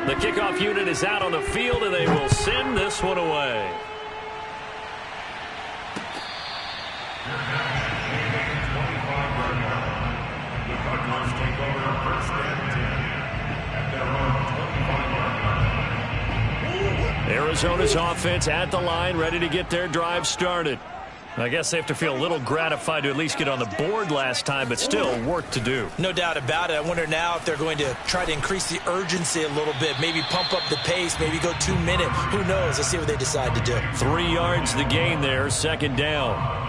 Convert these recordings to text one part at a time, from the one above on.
The kickoff unit is out on the field, and they will send this one away. Arizona's offense at the line, ready to get their drive started. I guess they have to feel a little gratified to at least get on the board last time, but still work to do. No doubt about it. I wonder now if they're going to try to increase the urgency a little bit, maybe pump up the pace, maybe go 2 minute. Who knows? Let's see what they decide to do. 3 yards the gain there, second down.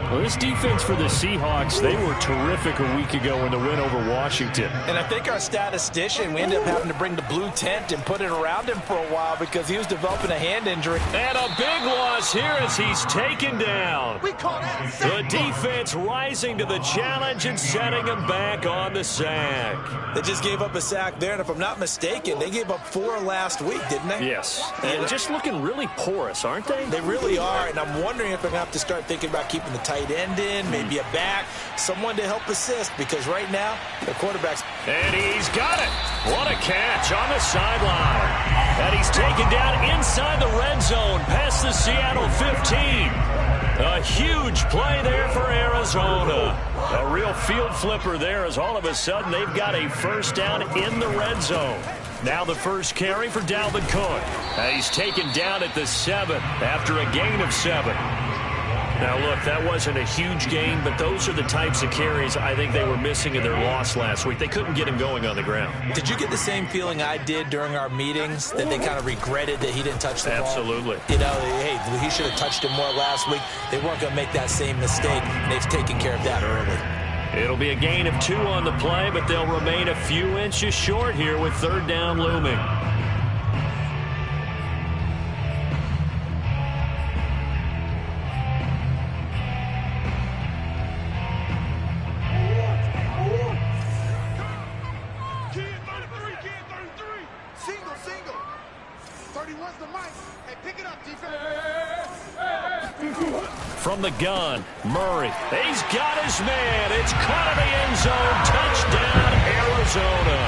Well, this defense for the Seahawks, they were terrific a week ago in the win over Washington. And I think our statistician, we ended up having to bring the blue tent and put it around him for a while because he was developing a hand injury. And a big loss here as he's taken down. The defense rising to the challenge and setting him back on the sack. They just gave up a sack there, and if I'm not mistaken, they gave up 4 last week, didn't they? Yes. And just looking really porous, aren't they? They really are, and I'm wondering if they're going to have to start thinking about keeping the tight end in, maybe a back, someone to help assist, because right now, the quarterback's... And he's got it. What a catch on the sideline. And he's taken down inside the red zone past the Seattle 15. A huge play there for Arizona. A real field flipper there as all of a sudden they've got a first down in the red zone. Now the first carry for Dalvin Cook. He's taken down at the 7 after a gain of 7. Now, look, that wasn't a huge gain, but those are the types of carries I think they were missing in their loss last week. They couldn't get him going on the ground. Did you get the same feeling I did during our meetings, that they kind of regretted that he didn't touch the ball? Absolutely. You know, hey, he should have touched him more last week. They weren't going to make that same mistake, and they've taken care of that early. It'll be a gain of 2 on the play, but they'll remain a few inches short here with third down looming. From the gun, Murray. He's got his man. It's caught in the end zone. Touchdown, Arizona.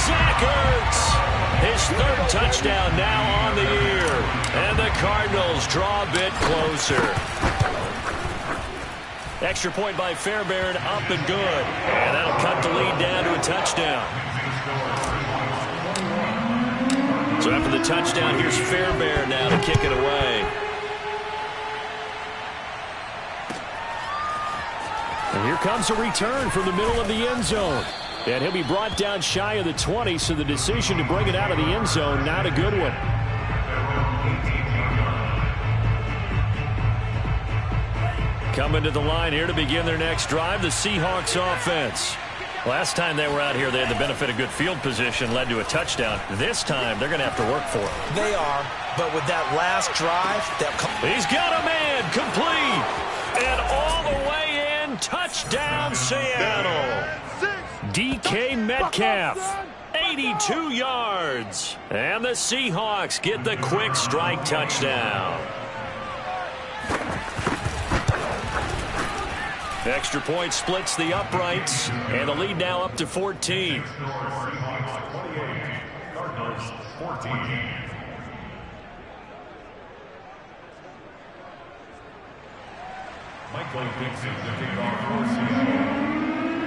Zach Ertz, his 3rd touchdown now on the year. And the Cardinals draw a bit closer. Extra point by Fairbairn, up and good. And that'll cut the lead down to a touchdown. So after the touchdown, here's Fairbairn now to kick it away. And here comes a return from the middle of the end zone. And he'll be brought down shy of the 20, so the decision to bring it out of the end zone, not a good one. Coming to the line here to begin their next drive, the Seahawks offense. Last time they were out here, they had the benefit of good field position, led to a touchdown. This time, they're going to have to work for it. They are, but with that last drive... He's got a man, complete, and all the way in, touchdown Seattle. DK Metcalf, 82 yards, and the Seahawks get the quick strike touchdown. Extra point splits the uprights, and the lead now up to 14.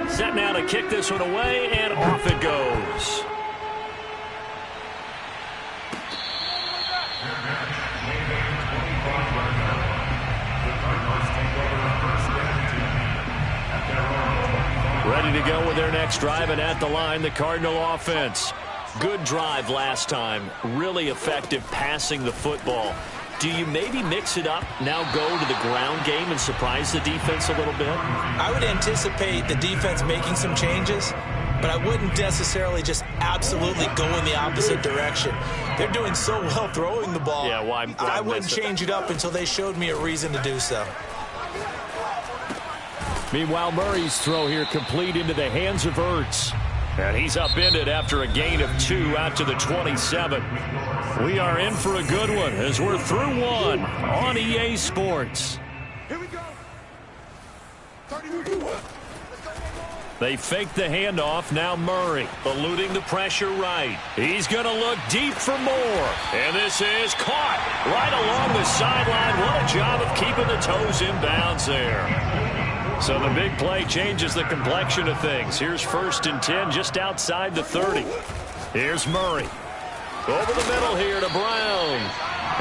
Set now to kick this one away, and off it goes. Ready to go with their next drive, and at the line, the Cardinal offense. Good drive last time. Really effective passing the football. Do you maybe mix it up, now go to the ground game and surprise the defense a little bit? I would anticipate the defense making some changes, but I wouldn't necessarily just absolutely go in the opposite direction. They're doing so well throwing the ball. Yeah, well, I wouldn't change it up until they showed me a reason to do so. Meanwhile, Murray's throw here complete into the hands of Ertz. And he's upended after a gain of 2 out to the 27. We are in for a good one as we're through one on EA Sports. Here we go. They fake the handoff. Now Murray eluding the pressure right. He's going to look deep for more. And this is caught right along the sideline. What a job of keeping the toes in bounds there. So the big play changes the complexion of things. Here's 1st and 10 just outside the 30. Here's Murray. Over the middle here to Brown.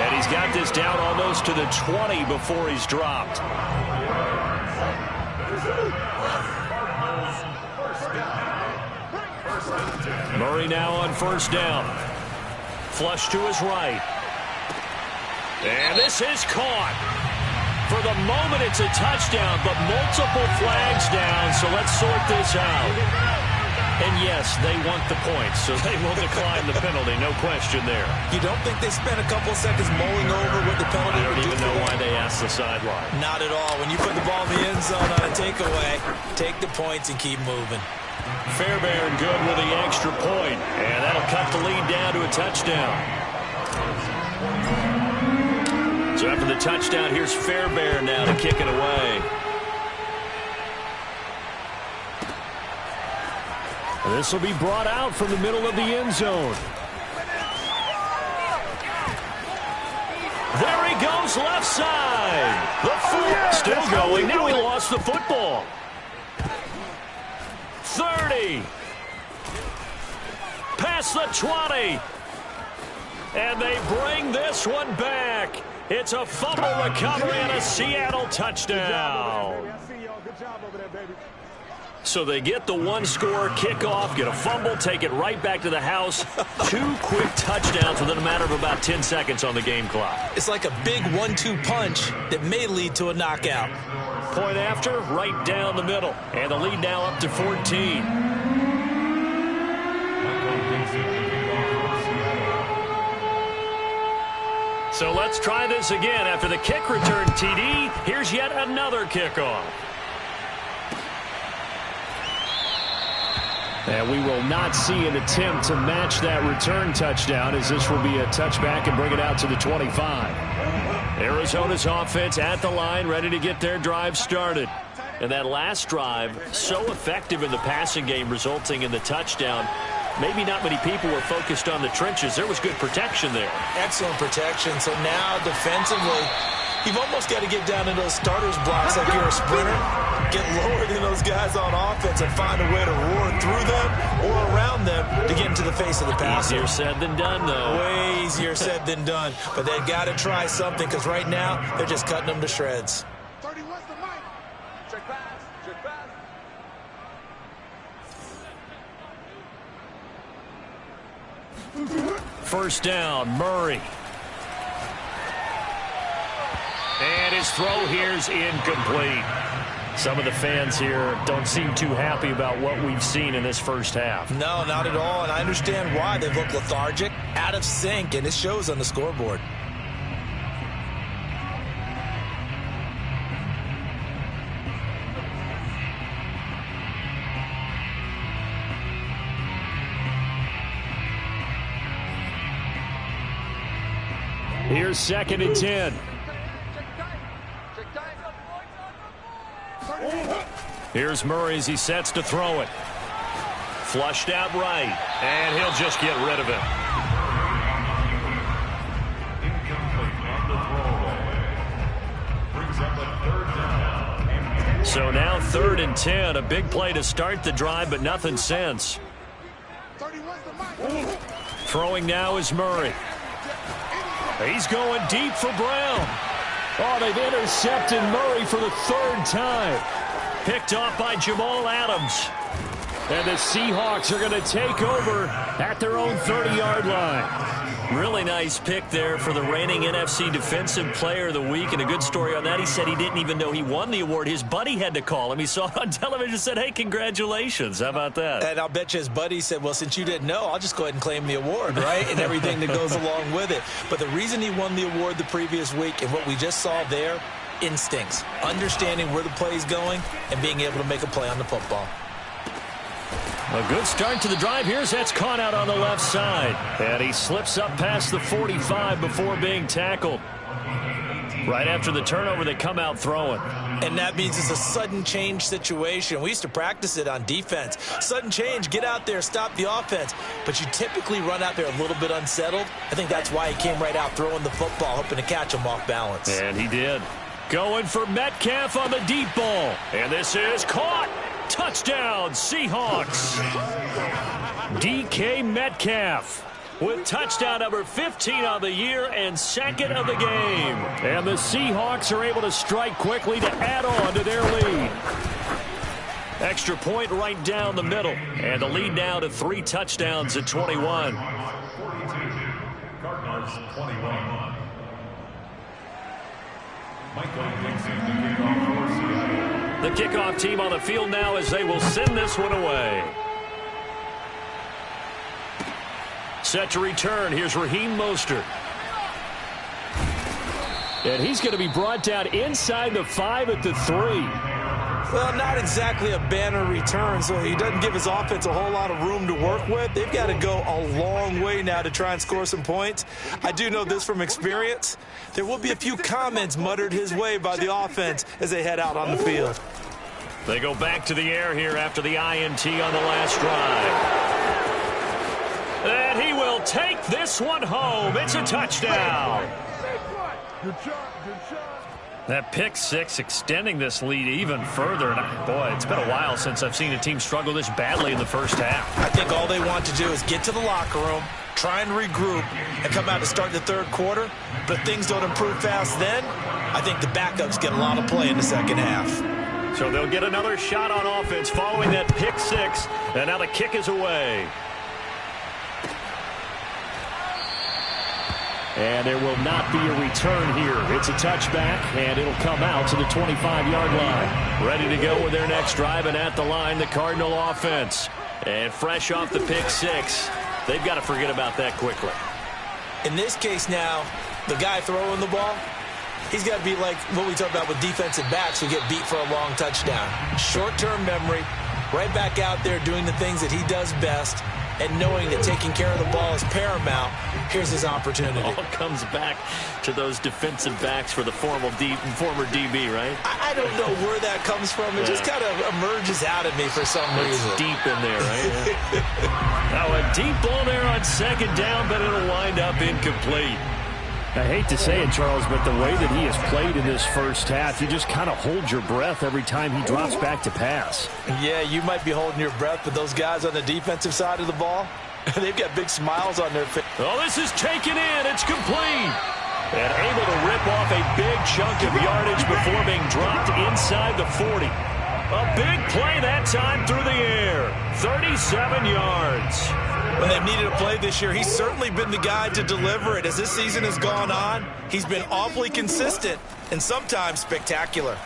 And he's got this down almost to the 20 before he's dropped. Murray now on 1st down. Flush to his right. And this is caught. For the moment, it's a touchdown, but multiple flags down, so let's sort this out. And yes, they want the points, so they will decline the penalty, no question there. You don't think they spent a couple seconds mulling over what the penalty I don't would do even know why they asked the sideline. Not at all. When you put the ball in the end zone on a takeaway, take the points and keep moving. Fairbairn good with the extra point, and that'll cut the lead down to a touchdown. So after the touchdown, here's Fairbairn now to kick it away. This will be brought out from the middle of the end zone. There he goes, left side. The 4 still going. Now he lost the football. 30. Past the 20. And they bring this one back. It's a fumble recovery and a Seattle touchdown. So they get the 1-score kickoff, get a fumble, take it right back to the house. 2 quick touchdowns within a matter of about 10 seconds on the game clock. It's like a big 1-2 punch that may lead to a knockout. Point after, right down the middle. And the lead now up to 14. So let's try this again. After the kick return TD, here's yet another kickoff. And we will not see an attempt to match that return touchdown, as this will be a touchback and bring it out to the 25. Arizona's offense at the line, ready to get their drive started. And that last drive, so effective in the passing game, resulting in the touchdown. Maybe not many people were focused on the trenches. There was good protection there. Excellent protection. So now defensively, you've almost got to get down in those starters blocks like you're a sprinter. Get lower than those guys on offense and find a way to roar through them or around them to get into the face of the passer. Easier said than done, though. Way easier said than done. But they've got to try something, because right now they're just cutting them to shreds. 31's the mic. Check pass. Check pass. First down, Murray. And his throw here's incomplete. Some of the fans here don't seem too happy about what we've seen in this first half. No, not at all, and I understand why. They've looked lethargic, out of sync, and it shows on the scoreboard. Here's 2nd and 10. Here's Murray as he sets to throw it. Flushed out right, and he'll just get rid of it. So now 3rd and 10, a big play to start the drive, but nothing since. Throwing now is Murray. He's going deep for Brown. Oh, they've intercepted Murray for the 3rd time. Picked off by Jamal Adams. And the Seahawks are going to take over at their own 30-yard line. Really nice pick there for the reigning NFC Defensive Player of the Week. And a good story on that. He said he didn't even know he won the award. His buddy had to call him. He saw it on television and said, hey, congratulations. How about that? And I'll bet you his buddy said, well, since you didn't know, I'll just go ahead and claim the award, right? And everything that goes along with it. But the reason he won the award the previous week and what we just saw there, instincts, understanding where the play is going and being able to make a play on the football. A good start to the drive. That's caught out on the left side. And he slips up past the 45 before being tackled. Right after the turnover, they come out throwing. And that means it's a sudden change situation. We used to practice it on defense. Sudden change, get out there, stop the offense. But you typically run out there a little bit unsettled. I think that's why he came right out throwing the football, hoping to catch him off balance. And he did. Going for Metcalf on the deep ball. And this is caught. Touchdown, Seahawks. DK Metcalf with touchdown number 15 on the year and second of the game. And the Seahawks are able to strike quickly to add on to their lead. Extra point right down the middle. And the lead now to 3 touchdowns at 21. Cardinals 21. The kickoff team on the field now as they will send this one away. Set to return. Here's Raheem Mostert. And he's going to be brought down inside the 5 at the 3. Well, not exactly a banner return, so he doesn't give his offense a whole lot of room to work with. They've got to go a long way now to try and score some points. I do know this from experience. There will be a few comments muttered his way by the offense as they head out on the field. They go back to the air here after the INT on the last drive. And he will take this one home. It's a touchdown. Good shot, good shot. That pick six extending this lead even further. And boy, it's been a while since I've seen a team struggle this badly in the first half. I think all they want to do is get to the locker room, try and regroup, and come out to start the third quarter. But if things don't improve fast then, I think the backups get a lot of play in the second half. So they'll get another shot on offense following that pick six. And now the kick is away. And there will not be a return here. It's a touchback, and it'll come out to the 25-yard line. Ready to go with their next drive, and at the line, the Cardinal offense. And fresh off the pick six, they've got to forget about that quickly. In this case now, the guy throwing the ball, he's got to be like what we talk about with defensive backs who get beat for a long touchdown. Short-term memory, right back out there doing the things that he does best, and knowing that taking care of the ball is paramount. Here's his opportunity. It all comes back to those defensive backs for the former DB, right? I don't know where that comes from. It just kind of emerges out of me for some reason. It's deep in there, right? Now a deep ball there on second down, but it'll wind up incomplete. I hate to say it, Charles, but the way that he has played in this first half, you just kind of hold your breath every time he drops back to pass. Yeah, you might be holding your breath, but those guys on the defensive side of the ball, they've got big smiles on their face. Oh, this is taken in. It's complete. And able to rip off a big chunk of yardage before being dropped inside the 40. A big play that time through the air. 37 yards. When they've needed a play this year, he's certainly been the guy to deliver it. As this season has gone on, he's been awfully consistent and sometimes spectacular.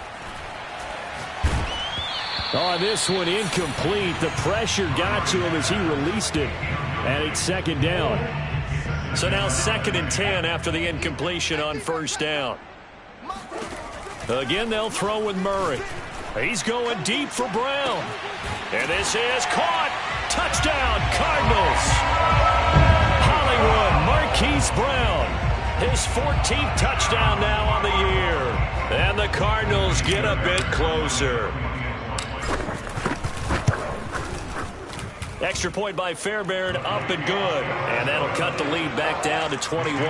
Oh, this one incomplete. The pressure got to him as he released it. And it's second down. So now 2nd and 10 after the incompletion on first down. Again, they'll throw with Murray. He's going deep for Brown. And this is caught. Touchdown, Cardinals. Hollywood Marquise Brown. His 14th touchdown now on the year. And the Cardinals get a bit closer. Extra point by Fairbairn, up and good. And that'll cut the lead back down to 21.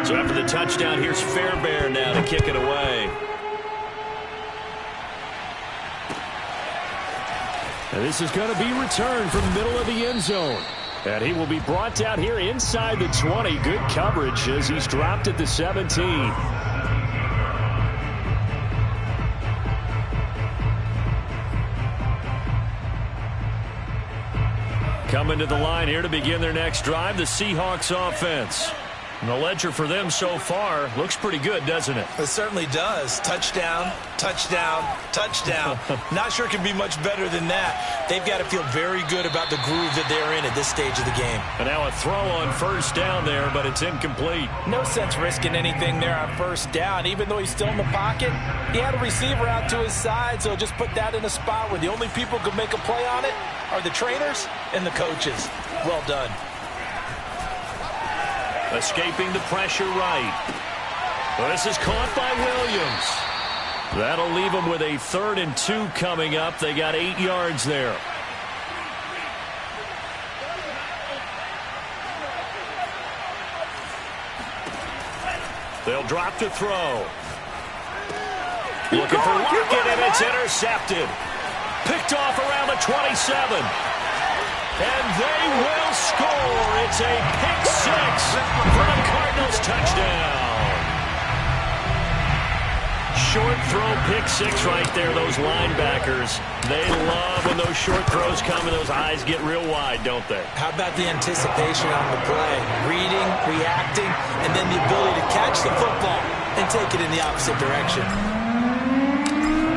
So after the touchdown, here's Fairbairn now to kick it away. And this is going to be returned from the middle of the end zone. And he will be brought down here inside the 20. Good coverage as he's dropped at the 17. Coming to the line here to begin their next drive, the Seahawks offense. And the ledger for them so far looks pretty good, doesn't it? It certainly does. Touchdown, touchdown, touchdown. Not sure it can be much better than that. They've got to feel very good about the groove that they're in at this stage of the game. And now a throw on first down there, but it's incomplete. No sense risking anything there on first down. Even though he's still in the pocket, he had a receiver out to his side, so just put that in a spot where the only people who can make a play on it are the trainers and the coaches. Well done. Escaping the pressure right. This is caught by Williams. That'll leave them with a 3rd and 2 coming up. They got 8 yards there. They'll drop to throw. Looking for Lockett, and it's intercepted. Picked off around the 27. And they will score. It's a pick 6 for the Cardinals touchdown. Short throw, pick 6 right there. Those linebackers, they love when those short throws come and those eyes get real wide, don't they? How about the anticipation on the play? Reading, reacting, and then the ability to catch the football and take it in the opposite direction.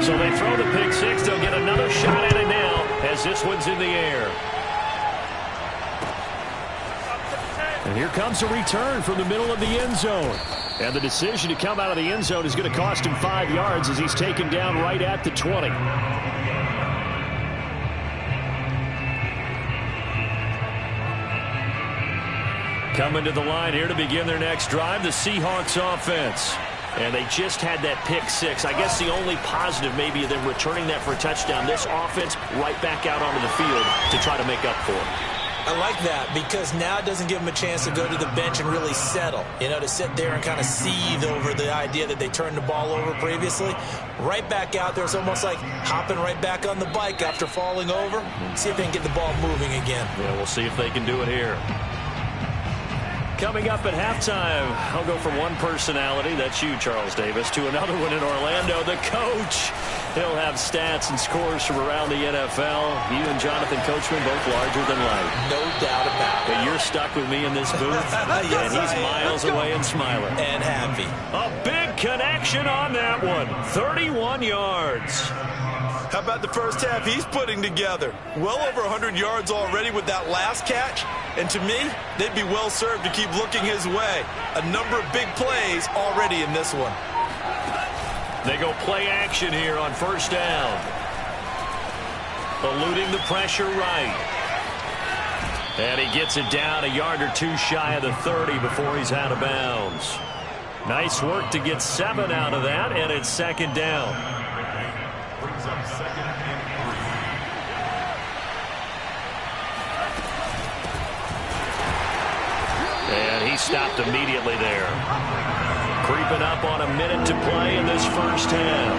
So they throw the pick 6. They'll get another shot at it now as this one's in the air. And here comes a return from the middle of the end zone. And the decision to come out of the end zone is going to cost him 5 yards as he's taken down right at the 20. Coming to the line here to begin their next drive, the Seahawks offense. And they just had that pick 6. I guess the only positive maybe of them returning that for a touchdown. This offense right back out onto the field to try to make up for it. I like that because now it doesn't give them a chance to go to the bench and really settle. You know, to sit there and kind of seethe over the idea that they turned the ball over previously. Right back out there. It's almost like hopping right back on the bike after falling over. See if they can get the ball moving again. Yeah, we'll see if they can do it here. Coming up at halftime, I'll go from one personality, that's you, Charles Davis, to another one in Orlando, the coach. He'll have stats and scores from around the NFL. You and Jonathan Coachman, both larger than life. No doubt about it. But you're stuck with me in this booth, yes, and he's miles away and smiling. And happy. A big connection on that one, 31 yards. How about the first half he's putting together? Well over 100 yards already with that last catch. And to me, they'd be well served to keep looking his way. A number of big plays already in this one. They go play action here on first down. Eluding the pressure right. And he gets it down a yard or 2 shy of the 30 before he's out of bounds. Nice work to get 7 out of that, and it's 2nd down. Brings up 2nd and 3. And he stopped immediately there. Creeping up on a minute to play in this first half.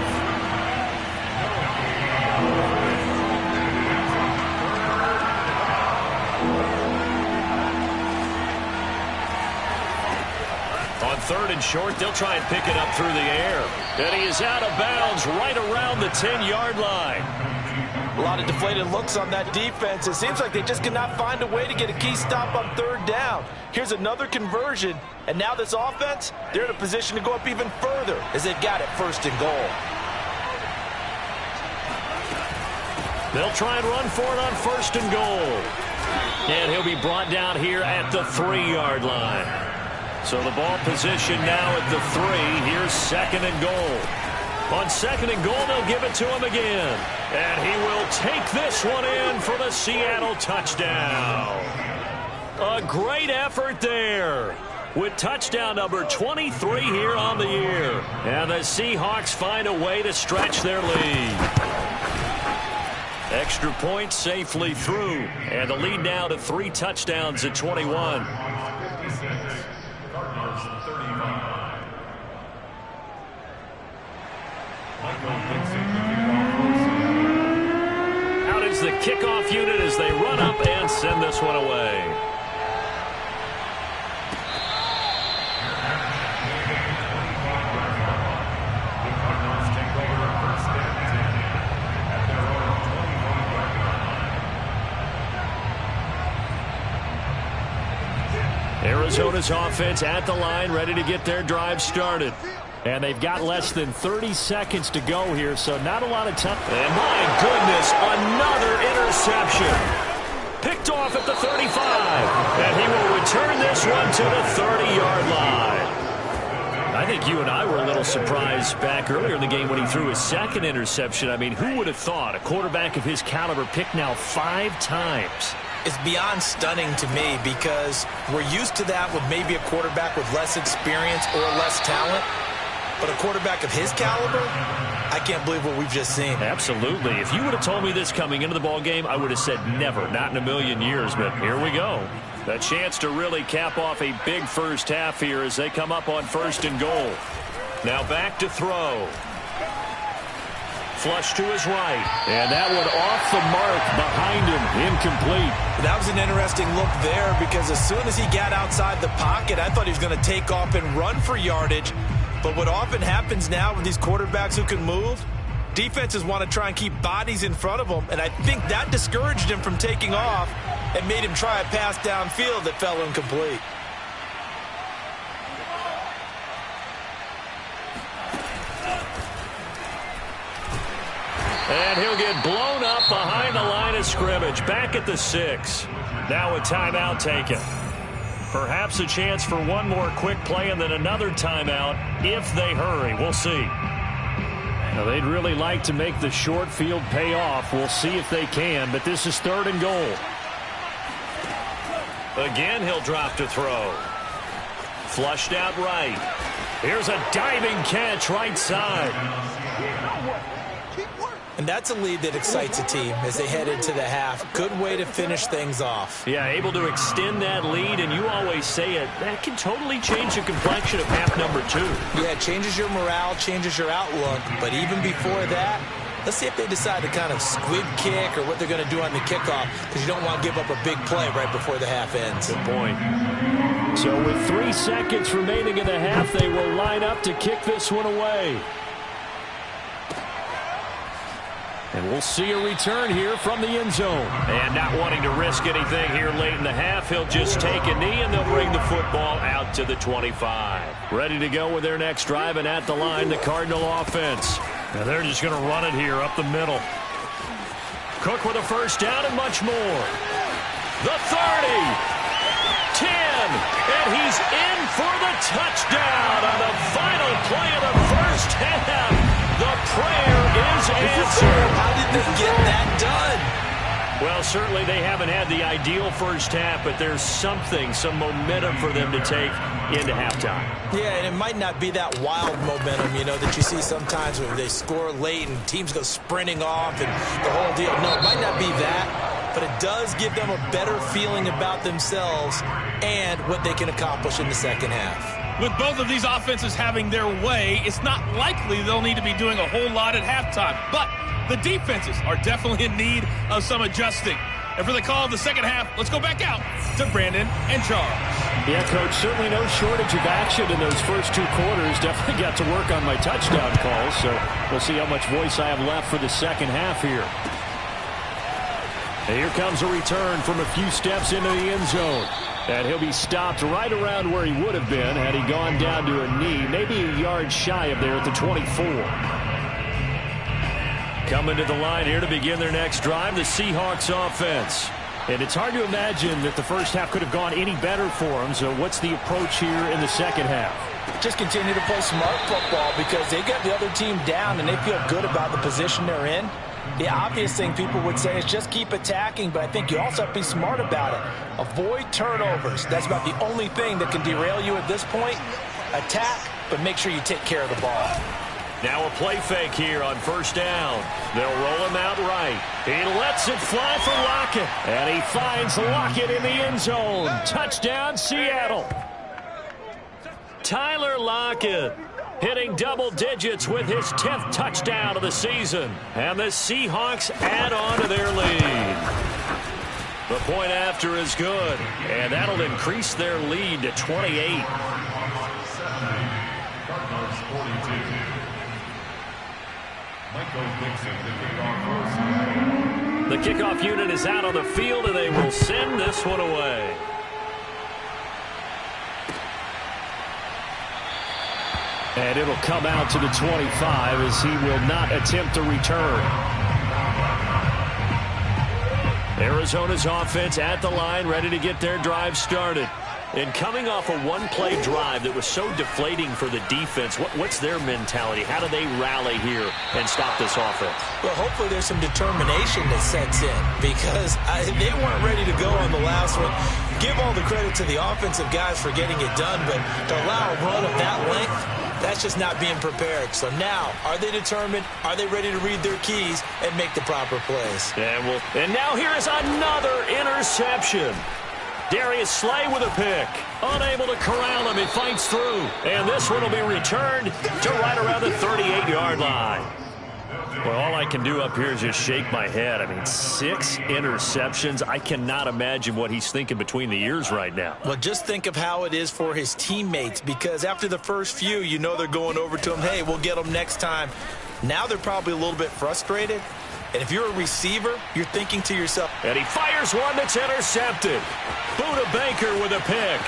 On 3rd and short, they'll try and pick it up through the air. And he is out of bounds right around the 10-yard line. A lot of deflated looks on that defense. It seems like they just cannot find a way to get a key stop on 3rd down. Here's another conversion, and now this offense, they're in a position to go up even further as they've got it 1st and goal. They'll try and run for it on 1st and goal. And he'll be brought down here at the 3-yard line. So the ball position now at the 3. Here's 2nd and goal. On 2nd and goal, they'll give it to him again. And he will take this one in for the Seattle touchdown. A great effort there with touchdown number 23 here on the year. And the Seahawks find a way to stretch their lead. Extra point safely through. And the lead now to 3 touchdowns at 21. Out is the kickoff unit as they run up and send this one away. Arizona's offense at the line, ready to get their drive started. And they've got less than 30 seconds to go here, so not a lot of time. And my goodness, another interception. Picked off at the 35. And he will return this one to the 30-yard line. I think you and I were a little surprised back earlier in the game when he threw his 2nd interception. I mean, who would have thought a quarterback of his caliber picked now 5 times? is beyond stunning to me because we're used to that with maybe a quarterback with less experience or less talent. But a quarterback of his caliber, I can't believe what we've just seen. Absolutely. If you would have told me this coming into the ball game, I would have said never, not in a million years. But here we go. A chance to really cap off a big first half here as they come up on 1st and goal. Now back to throw. Flush to his right. And that one off the mark behind him. Incomplete. That was an interesting look there because as soon as he got outside the pocket, I thought he was going to take off and run for yardage. But what often happens now with these quarterbacks who can move, defenses want to try and keep bodies in front of them, and I think that discouraged him from taking off and made him try a pass downfield that fell incomplete. And he'll get blown up behind the line of scrimmage, back at the 6. Now a timeout taken. Perhaps a chance for one more quick play and then another timeout if they hurry. We'll see. Now, they'd really like to make the short field pay off. We'll see if they can, but this is 3rd and goal. Again, he'll drop to throw. Flushed out right. Here's a diving catch right side. And that's a lead that excites a team as they head into the half. Good way to finish things off. Yeah, able to extend that lead, and you always say it, that can totally change the complexion of half number 2. Yeah, it changes your morale, changes your outlook. But even before that, let's see if they decide to kind of squib kick or what they're going to do on the kickoff, because you don't want to give up a big play right before the half ends. Good point. So with 3 seconds remaining in the half, they will line up to kick this one away. And we'll see a return here from the end zone. And not wanting to risk anything here late in the half, he'll just take a knee, and they'll bring the football out to the 25. Ready to go with their next drive, and at the line, the Cardinal offense. Now they're just going to run it here up the middle. Cook with a first down and much more. The 30. 10. And he's in for the touchdown on the final play of the first half. The prayer is answered. How did they get that done? Well, certainly they haven't had the ideal first half, but there's something, some momentum for them to take into halftime. Yeah, and it might not be that wild momentum, you know, that you see sometimes when they score late and teams go sprinting off and the whole deal. No, it might not be that, but it does give them a better feeling about themselves and what they can accomplish in the second half. With both of these offenses having their way, it's not likely they'll need to be doing a whole lot at halftime. But the defenses are definitely in need of some adjusting. And for the call of the second half, let's go back out to Brandon and Charles. Yeah, Coach, certainly no shortage of action in those first 2 quarters. Definitely got to work on my touchdown calls, so we'll see how much voice I have left for the second half here. And here comes a return from a few steps into the end zone. And he'll be stopped right around where he would have been had he gone down to a knee, maybe a yard shy of there at the 24. Coming to the line here to begin their next drive, the Seahawks offense. And it's hard to imagine that the first half could have gone any better for them, so what's the approach here in the second half? Just continue to play smart football because they got the other team down and they feel good about the position they're in. The obvious thing people would say is just keep attacking, but I think you also have to be smart about it. Avoid turnovers. That's about the only thing that can derail you at this point. Attack, but make sure you take care of the ball. Now a play fake here on first down. They'll roll him out right. He lets it fly for Lockett. And he finds Lockett in the end zone. Touchdown, Seattle. Tyler Lockett hitting double digits with his 10th touchdown of the season. And the Seahawks add on to their lead. The point after is good. And that'll increase their lead to 28. The kickoff unit is out on the field, and they will send this one away. And it'll come out to the 25 as he will not attempt to return. Arizona's offense at the line, ready to get their drive started. And coming off a one-play drive that was so deflating for the defense, what's their mentality? How do they rally here and stop this offense? Well, hopefully there's some determination that sets in because they weren't ready to go on the last one. Give all the credit to the offensive guys for getting it done, but to allow a run of that length, that's just not being prepared. So now, are they determined? Are they ready to read their keys and make the proper plays? And now here is another interception. Darius Slay with a pick. Unable to corral him. He fights through. And this one will be returned to right around the 38-yard line. Well, all I can do up here is just shake my head. I mean, 6 interceptions. I cannot imagine what he's thinking between the ears right now. Well, just think of how it is for his teammates, because after the first few, you know they're going over to him, hey, we'll get them next time. Now they're probably a little bit frustrated. And if you're a receiver, you're thinking to yourself. And he fires one that's intercepted. Buda Baker with a pick.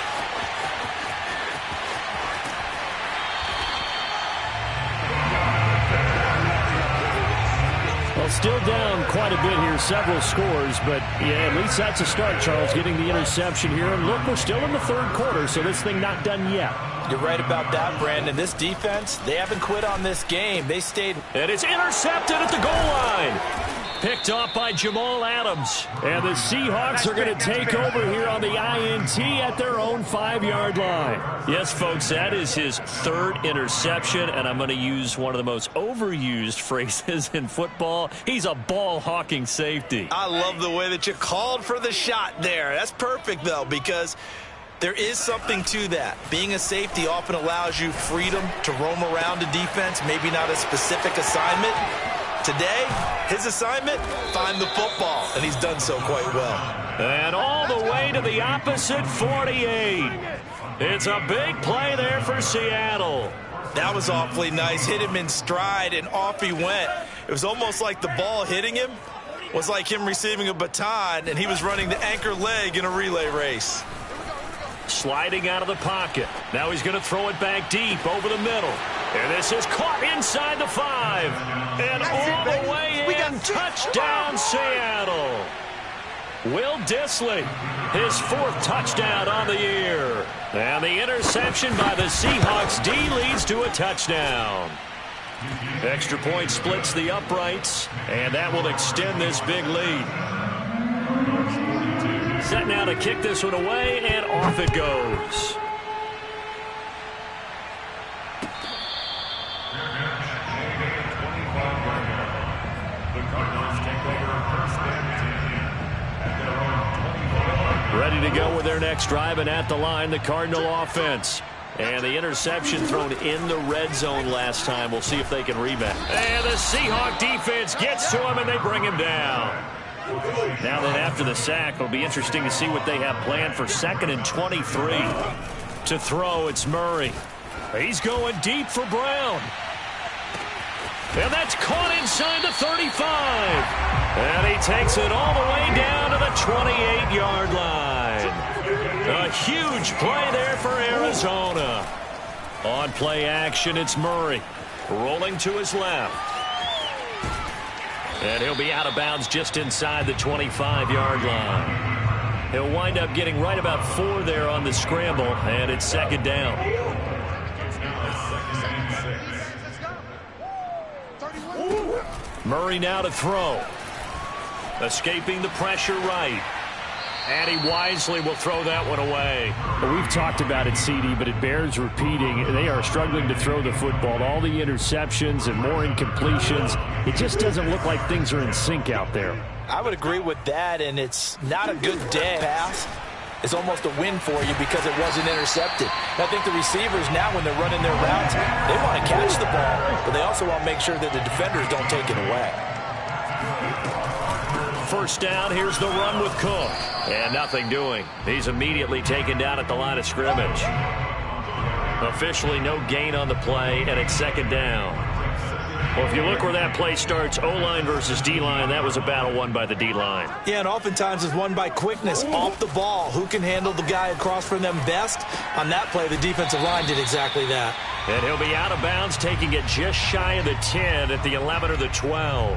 Well, still down quite a bit here, several scores, but yeah, at least that's a start, Charles, getting the interception here. And look, we're still in the third quarter, so this thing not done yet. You're right about that, Brandon. This defense, they haven't quit on this game. They stayed. And it's intercepted at the goal line. Picked off by Jamal Adams. And the Seahawks are going to take over here on the INT at their own 5-yard line. Yes, folks, that is his 3rd interception, and I'm going to use one of the most overused phrases in football. He's a ball-hawking safety. I love the way that you called for the shot there. That's perfect, though, because there is something to that. Being a safety often allows you freedom to roam around a defense, maybe not a specific assignment. Today, his assignment, find the football, and he's done so quite well. And all the way to the opposite 48. It's a big play there for Seattle. That was awfully nice. Hit him in stride, and off he went. It was almost like the ball hitting him was like him receiving a baton, and he was running the anchor leg in a relay race. Sliding out of the pocket. Now he's going to throw it back deep over the middle. And this is caught inside the 5. And all the way in. Touchdown, Seattle. Will Dissly, his 4th touchdown on the year. And the interception by the Seahawks D leads to a touchdown. Extra point splits the uprights, and that will extend this big lead. Set now to kick this one away, and off it goes. Ready to go with their next drive, and at the line, the Cardinal offense. And the interception thrown in the red zone last time. We'll see if they can rebound. And the Seahawk defense gets to him, and they bring him down. Now then, after the sack, it'll be interesting to see what they have planned for 2nd and 23. To throw, it's Murray. He's going deep for Brown. And that's caught inside the 35. And he takes it all the way down to the 28-yard line. A huge play there for Arizona. On play action, it's Murray. Rolling to his left. And he'll be out of bounds just inside the 25-yard line. He'll wind up getting right about 4 there on the scramble, and it's 2nd down. Murray now to throw. Escaping the pressure right. And he wisely will throw that one away. Well, we've talked about it, CD, but it bears repeating. They are struggling to throw the football. All the interceptions and more incompletions. It just doesn't look like things are in sync out there. I would agree with that, and it's not a good day. Pass is almost a win for you because it wasn't intercepted. I think the receivers now, when they're running their routes, they want to catch the ball, but they also want to make sure that the defenders don't take it away. First down, here's the run with Cook. And nothing doing. He's immediately taken down at the line of scrimmage. Officially no gain on the play, and it's 2nd down. Well, if you look where that play starts, O-line versus D-line, that was a battle won by the D-line. Yeah, and oftentimes it's won by quickness off the ball. Who can handle the guy across from them best? On that play, the defensive line did exactly that. And he'll be out of bounds, taking it just shy of the 10 at the 11 or the 12.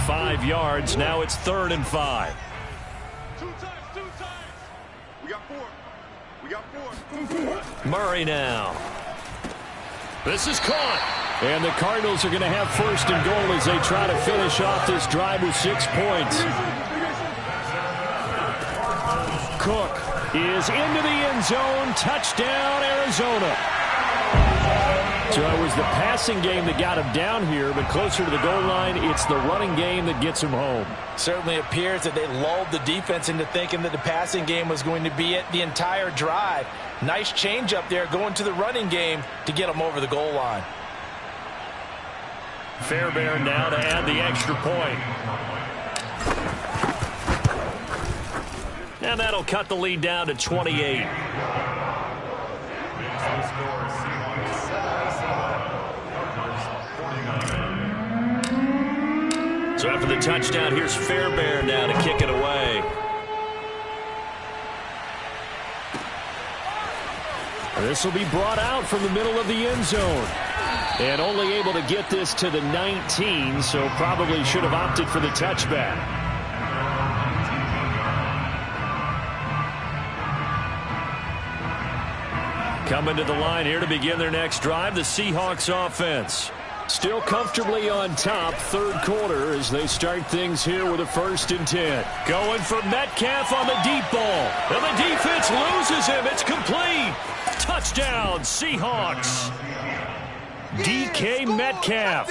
5 yards. Now it's 3rd and 5. Two times. We got 4. Murray now. This is caught. And the Cardinals are going to have first and goal as they try to finish off this drive with 6 points. Cook is into the end zone. Touchdown, Arizona. So it was the passing game that got him down here, but closer to the goal line, it's the running game that gets him home. Certainly appears that they lulled the defense into thinking that the passing game was going to be it the entire drive. Nice change up there going to the running game to get them over the goal line. Fairbairn now to add the extra point. And that'll cut the lead down to 28. So after the touchdown, here's Fairbairn now to kick it away. This will be brought out from the middle of the end zone. And only able to get this to the 19, so probably should have opted for the touchback. Coming to the line here to begin their next drive, the Seahawks offense. Still comfortably on top, third quarter, as they start things here with a 1st and 10. Going for Metcalf on the deep ball. And the defense loses him. It's complete. Touchdown, Seahawks. DK Metcalf,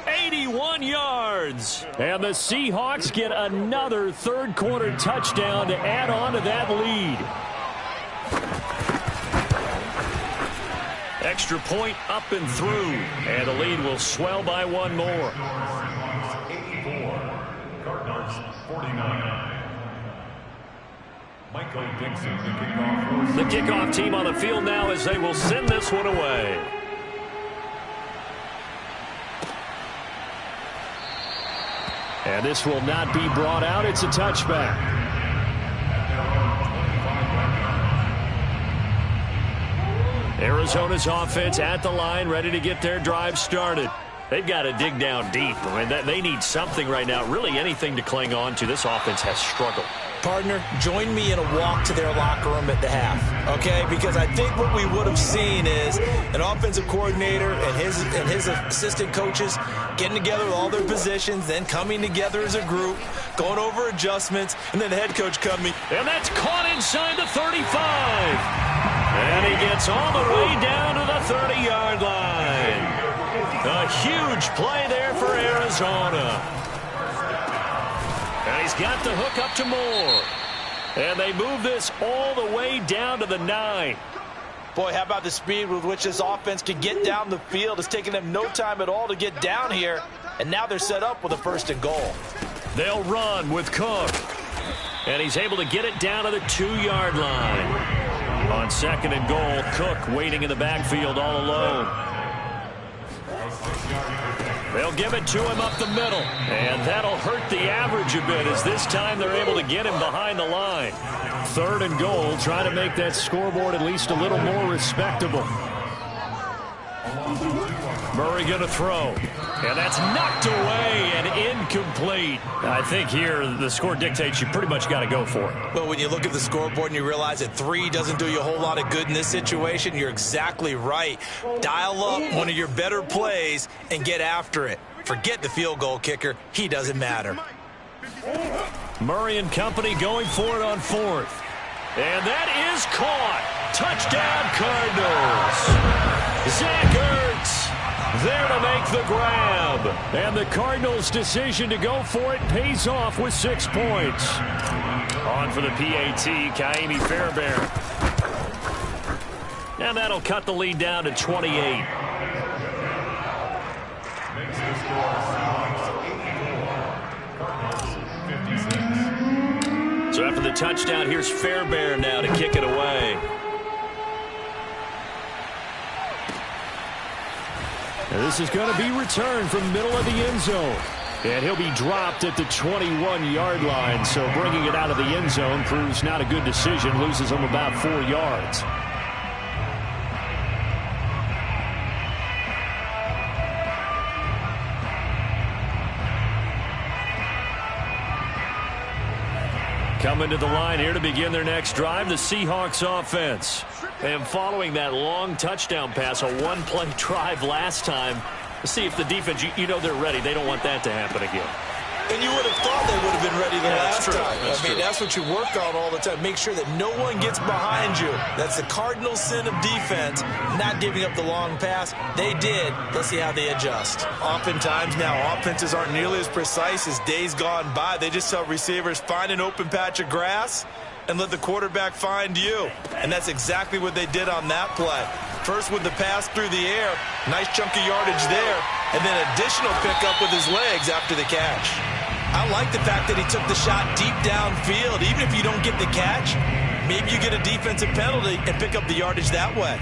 81 yards. And the Seahawks get another third quarter touchdown to add on to that lead. Extra point up and through. And the lead will swell by one more. 84, Cardinals 49. Michael Dixon, the kickoff. The kickoff team on the field now as they will send this one away. And this will not be brought out. It's a touchback. Arizona's offense at the line, ready to get their drive started. They've got to dig down deep. I mean, they need something right now, really anything to cling on to. This offense has struggled. Partner, join me in a walk to their locker room at the half, okay? Because I think what we would have seen is an offensive coordinator and his assistant coaches getting together with all their positions, then coming together as a group, going over adjustments, and then the head coach coming. And that's caught inside the 35. And he gets all the way down to the 30-yard line. A huge play there for Arizona. And he's got the hook up to Moore. And they move this all the way down to the 9. Boy, how about the speed with which this offense can get down the field? It's taken them no time at all to get down here. And now they're set up with a 1st and goal. They'll run with Cook. And he's able to get it down to the 2-yard line. On 2nd and goal, Cook waiting in the backfield all alone. They'll give it to him up the middle. And that'll hurt the average a bit as this time they're able to get him behind the line. 3rd and goal, trying to make that scoreboard at least a little more respectable. Murray going to throw. And that's knocked away and incomplete. I think here the score dictates you pretty much got to go for it. Well, when you look at the scoreboard and you realize that 3 doesn't do you a whole lot of good in this situation, you're exactly right. Dial up one of your better plays and get after it. Forget the field goal kicker. He doesn't matter. Murray and company going for it on 4th. And that is caught. Touchdown, Cardinals. Zach Ertz there to make the grab. And the Cardinals' decision to go for it pays off with 6 points. On for the PAT, Kaimi Fairbairn. And that'll cut the lead down to 28. Makes the score Seahawks 84, Cardinals 56. So after the touchdown, here's Fairbairn now to kick it away. And this is going to be returned from the middle of the end zone. And he'll be dropped at the 21-yard line. So bringing it out of the end zone proves not a good decision. Loses him about 4 yards. Coming to the line here to begin their next drive, the Seahawks offense. And following that long touchdown pass, a one-play drive last time, let's see if the defense, you know they're ready. They don't want that to happen again. And you would have thought they would have been ready the last time. I mean, that's what you work on all the time. Make sure that no one gets behind you. That's the cardinal sin of defense, not giving up the long pass. They did. Let's see how they adjust. Oftentimes now, offenses aren't nearly as precise as days gone by. They just tell receivers, find an open patch of grass and let the quarterback find you. And that's exactly what they did on that play. First with the pass through the air, nice chunk of yardage there, and then additional pickup with his legs after the catch. I like the fact that he took the shot deep downfield. Even if you don't get the catch, maybe you get a defensive penalty and pick up the yardage that way.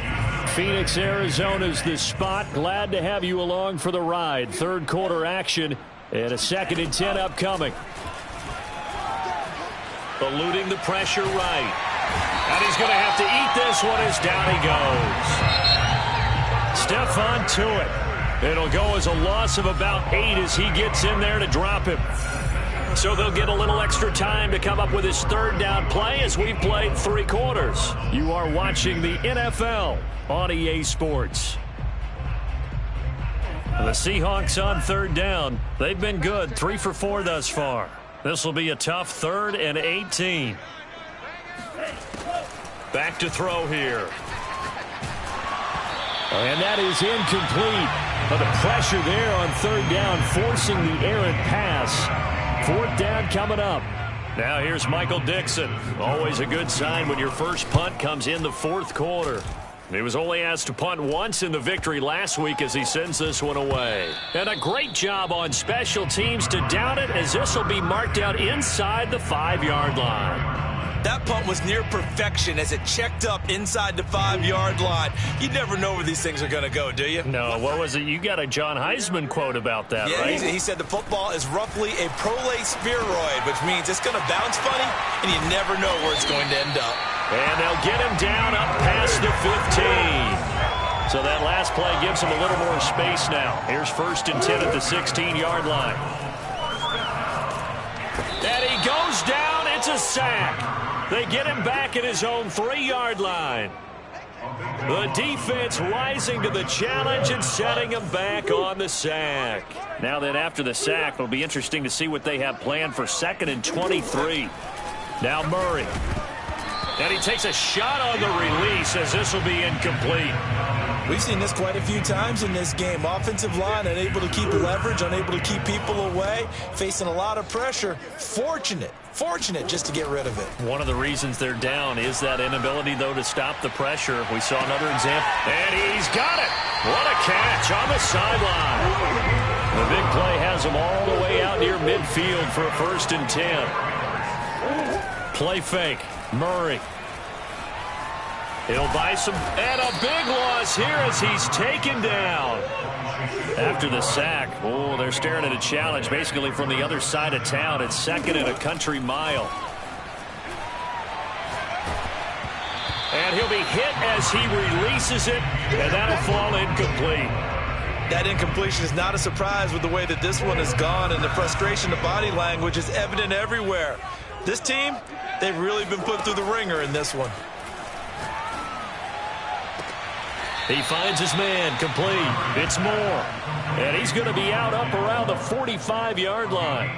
Phoenix, Arizona's the spot. Glad to have you along for the ride. Third quarter action and a 2nd and 10 upcoming. Eluding the pressure right. And he's going to have to eat this one as down he goes. Stephon Tuitt. It'll go as a loss of about 8 as he gets in there to drop him. So they'll get a little extra time to come up with his 3rd down play as we've played 3 quarters. You are watching the NFL on EA Sports. The Seahawks on 3rd down. They've been good, 3 for 4 thus far. This will be a tough 3rd and 18. Back to throw here. And that is incomplete. But the pressure there on 3rd down, forcing the errant pass. 4th down coming up. Now here's Michael Dixon. Always a good sign when your first punt comes in the 4th quarter. He was only asked to punt once in the victory last week as he sends this one away. And a great job on special teams to down it, as this will be marked out inside the 5-yard line. That punt was near perfection as it checked up inside the 5-yard line. You never know where these things are going to go, do you? No, what was it? You got a John Heisman quote about that, right? Yeah, he said the football is roughly a prolate spheroid, which means it's going to bounce funny, and you never know where it's going to end up. And they'll get him down up past the 15. So that last play gives him a little more space now. Here's 1st and 10 at the 16-yard line. And he goes down. It's a sack. They get him back at his own 3-yard line. The defense rising to the challenge and setting him back on the sack. Now then, after the sack, it'll be interesting to see what they have planned for 2nd and 23. Now Murray. And he takes a shot on the release as this will be incomplete. We've seen this quite a few times in this game. Offensive line unable to keep leverage, unable to keep people away, facing a lot of pressure. Fortunate just to get rid of it. One of the reasons they're down is that inability, though, to stop the pressure. We saw another example. And he's got it. What a catch on the sideline. The big play has him all the way out near midfield for a 1st and 10. Play fake. Murray. He'll buy some, and a big loss here as he's taken down. After the sack, oh, they're staring at a challenge basically from the other side of town. It's 2nd and a country mile. And he'll be hit as he releases it, and that'll fall incomplete. That incompletion is not a surprise with the way that this one has gone, and the frustration, the body language is evident everywhere. This team, they've really been put through the ringer in this one. He finds his man, complete. It's Moore. And he's going to be out up around the 45-yard line.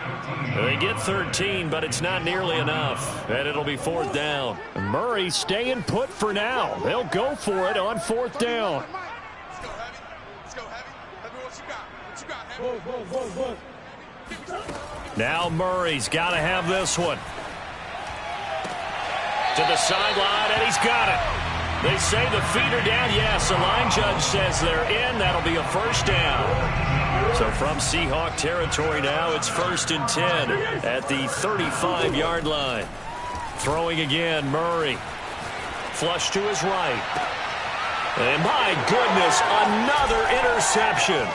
They get 13, but it's not nearly enough. And it'll be 4th down. Murray staying put for now. They'll go for it on 4th down. Let's go, Heavy. Heavy, what you got? Now Murray's got to have this one. To the sideline, and he's got it. They say the feet are down. Yes, the line judge says they're in. That'll be a 1st down. So from Seahawk territory now, it's 1st and 10 at the 35-yard line. Throwing again, Murray. Flush to his right. And my goodness, another interception.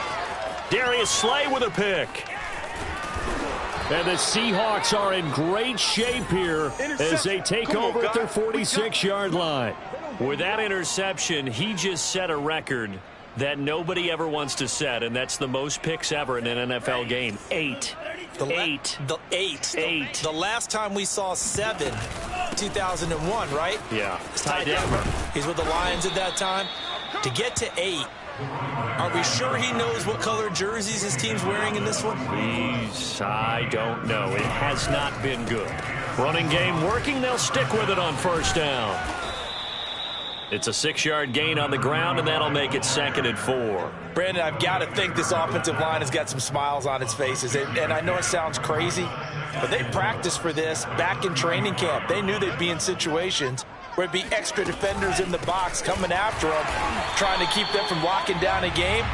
Darius Slay with a pick. And the Seahawks are in great shape here as they take over at their 46-yard line. With that interception, he just set a record that nobody ever wants to set, and that's the most picks ever in an NFL game, 8. Eight. The last time we saw 7, 2001, right? Yeah. It's Ty Detmer. He's with the Lions at that time. To get to 8, are we sure he knows what color jerseys his team's wearing in this one? I don't know. It has not been good. Running game working. They'll stick with it on first down. It's a 6-yard gain on the ground, and that'll make it 2nd and 4. Brandon, I've got to think this offensive line has got some smiles on its faces. And I know it sounds crazy, but they practiced for this back in training camp. They knew they'd be in situations where it'd be extra defenders in the box coming after them, trying to keep them from locking down a game.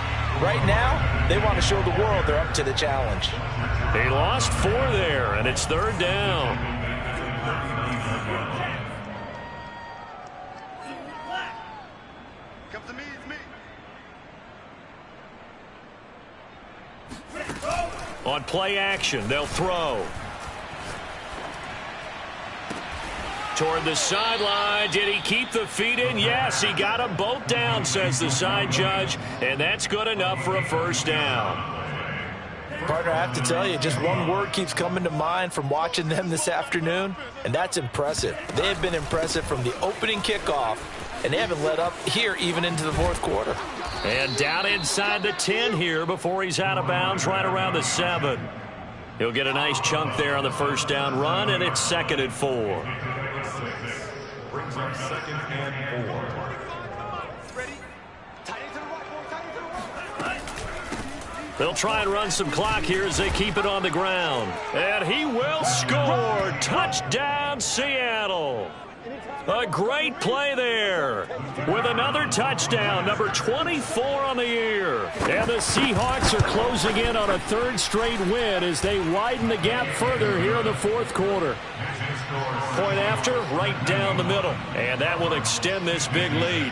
Right now, they want to show the world they're up to the challenge. They lost 4 there, and it's 3rd down. On play action, they'll throw. Toward the sideline. Did he keep the feet in? Yes, he got them both down, says the side judge. And that's good enough for a first down. Partner, I have to tell you, just one word keeps coming to mind from watching them this afternoon, and that's impressive. They have been impressive from the opening kickoff, and they haven't let up here even into the 4th quarter. And down inside the 10 here before he's out of bounds right around the 7. He'll get a nice chunk there on the first down run, and it's 2nd and 4. Brings up 2nd and 4. They'll try and run some clock here as they keep it on the ground. And he will score. Touchdown, Seattle. A great play there with another touchdown, number 24 on the year. And the Seahawks are closing in on a 3rd straight win as they widen the gap further here in the 4th quarter. Point after, right down the middle. And that will extend this big lead.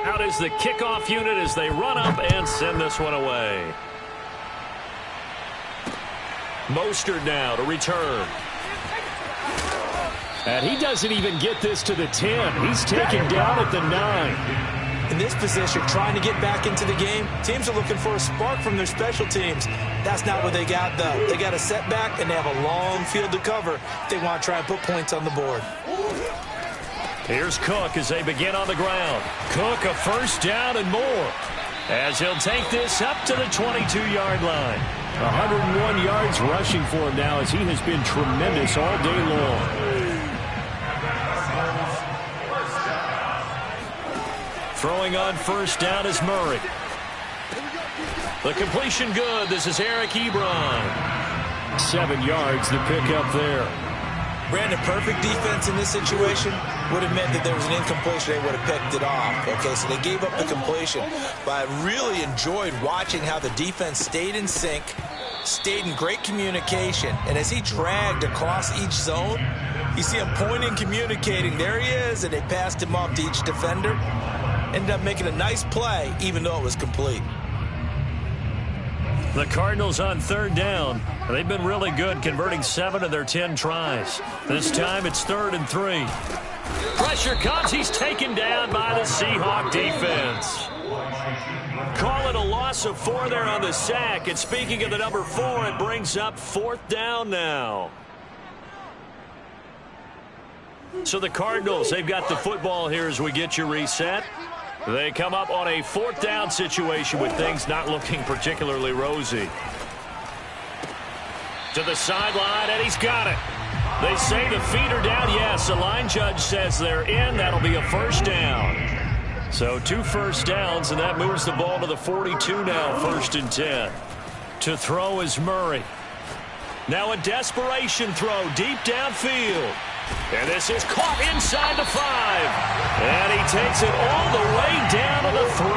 Out is the kickoff unit as they run up and send this one away. Mostert now to return. And he doesn't even get this to the 10. He's taken down at the 9. In this position, trying to get back into the game, teams are looking for a spark from their special teams. That's not what they got, though. They got a setback, and they have a long field to cover if they want to try and put points on the board. Here's Cook as they begin on the ground. Cook a first down and more as he'll take this up to the 22-yard line. 101 yards rushing for him now as he has been tremendous all day long. Throwing on first down is Murray. The completion good. This is Eric Ebron. 7 yards to pick up there. Brandon, perfect defense in this situation would have meant that there was an incompletion. They would have picked it off. Okay, so they gave up the completion. But I really enjoyed watching how the defense stayed in sync, stayed in great communication. And as he dragged across each zone, you see him pointing, communicating. There he is, and they passed him off to each defender. Ended up making a nice play, even though it was complete. The Cardinals on 3rd down. They've been really good, converting 7 of their 10 tries. This time it's 3rd and 3. Pressure comes. He's taken down by the Seahawk defense. Call it a loss of 4 there on the sack. And speaking of the number 4, it brings up 4th down now. So the Cardinals, they've got the football here as we get you reset. They come up on a 4th down situation with things not looking particularly rosy. To the sideline, and he's got it. They say the feet are down. Yes, the line judge says they're in. That'll be a first down. So 2 first downs, and that moves the ball to the 42 now, 1st and 10. To throw is Murray. Now a desperation throw deep downfield. And this is caught inside the 5. And he takes it all the way down to the 3.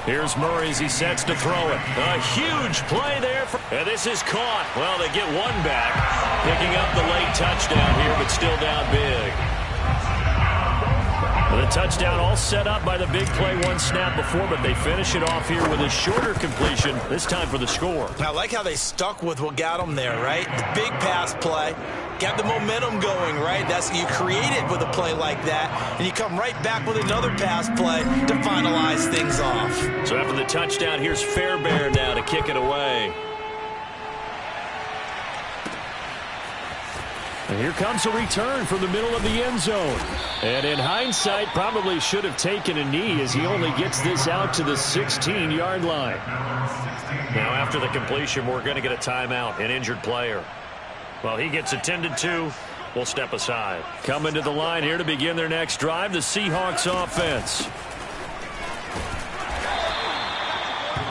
Here's Murray as he sets to throw it. A huge play there. And this is caught. Well, they get one back. Picking up the late touchdown here, but still down big. The touchdown all set up by the big play one snap before, but they finish it off here with a shorter completion, this time for the score. I like how they stuck with what got them there, right? The big pass play, got the momentum going, right? That's you create it with a play like that, and you come right back with another pass play to finalize things off. So after the touchdown, here's Fairbairn now to kick it away. And here comes a return from the middle of the end zone. And in hindsight, probably should have taken a knee as he only gets this out to the 16-yard line. Now after the completion, we're going to get a timeout, an injured player. Well, he gets attended to. We'll step aside. Coming to the line here to begin their next drive, the Seahawks offense.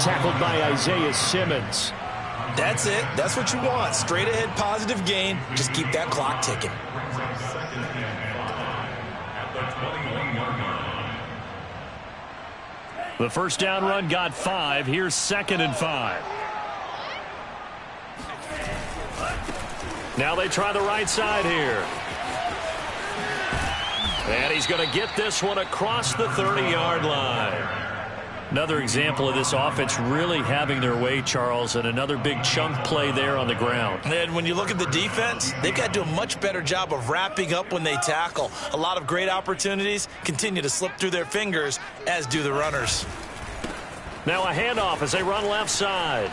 Tackled by Isaiah Simmons. That's it. That's what you want. Straight ahead positive gain. Just keep that clock ticking. The first down run got 5. Here's 2nd and 5. Now they try the right side here. And he's going to get this one across the 30-yard line. Another example of this offense really having their way, Charles, and another big chunk play there on the ground. And when you look at the defense, they've got to do a much better job of wrapping up when they tackle. A lot of great opportunities continue to slip through their fingers, as do the runners. Now a handoff as they run left side.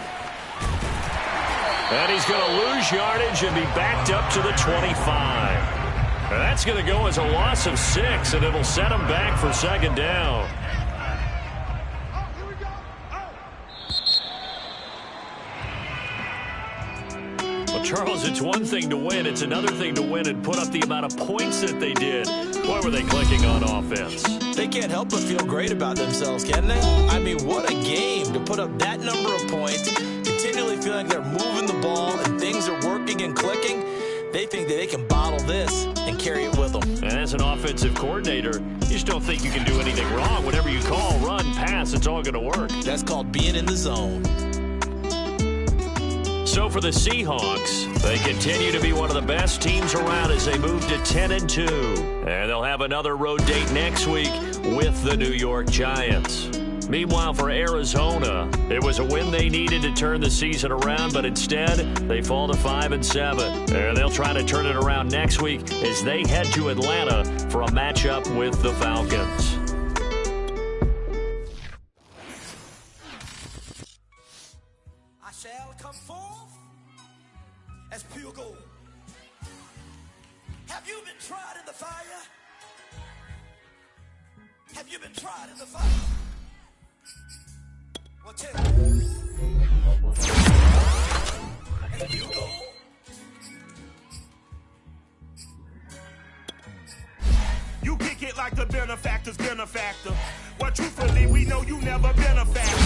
And he's going to lose yardage and be backed up to the 25. And that's going to go as a loss of 6, and it'll set him back for 2nd down. Charles, it's one thing to win. It's another thing to win and put up the amount of points that they did. Why were they clicking on offense? They can't help but feel great about themselves, can they? I mean, what a game to put up that number of points, continually feeling like they're moving the ball and things are working and clicking. They think that they can bottle this and carry it with them. And as an offensive coordinator, you just don't think you can do anything wrong. Whatever you call, run, pass, it's all going to work. That's called being in the zone. So for the Seahawks, they continue to be one of the best teams around as they move to 10-2. And they'll have another road date next week with the New York Giants. Meanwhile, for Arizona, it was a win they needed to turn the season around, but instead, they fall to 5-7. And they'll try to turn it around next week as they head to Atlanta for a matchup with the Falcons. I shall come forth as pure gold. Have you been tried in the fire? Have you been tried in the fire? Well, tell me. As pure gold. You kick it like the benefactor's benefactor. Well, truthfully, we know you never been a factor.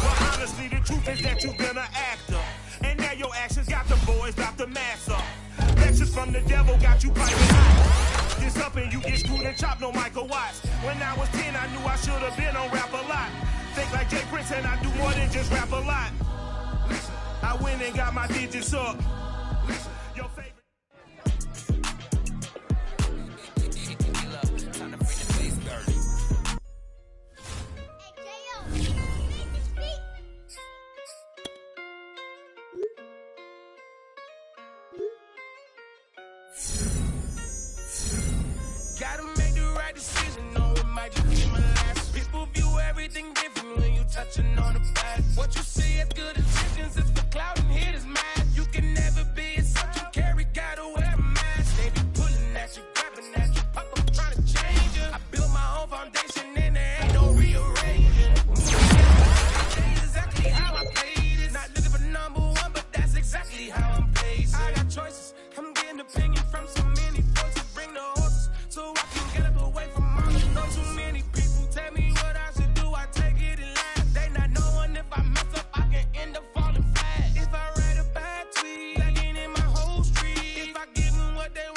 Well, honestly, the truth is that you've been an actor. And now your actions got the boys about to mass up. Lectures from the devil got you piping hot. This up and you get screwed and chopped, no Michael Watts. When I was 10, I knew I should have been on rap a lot. Think like Jay Prince and I do more than just rap a lot. Listen, I went and got my digits up.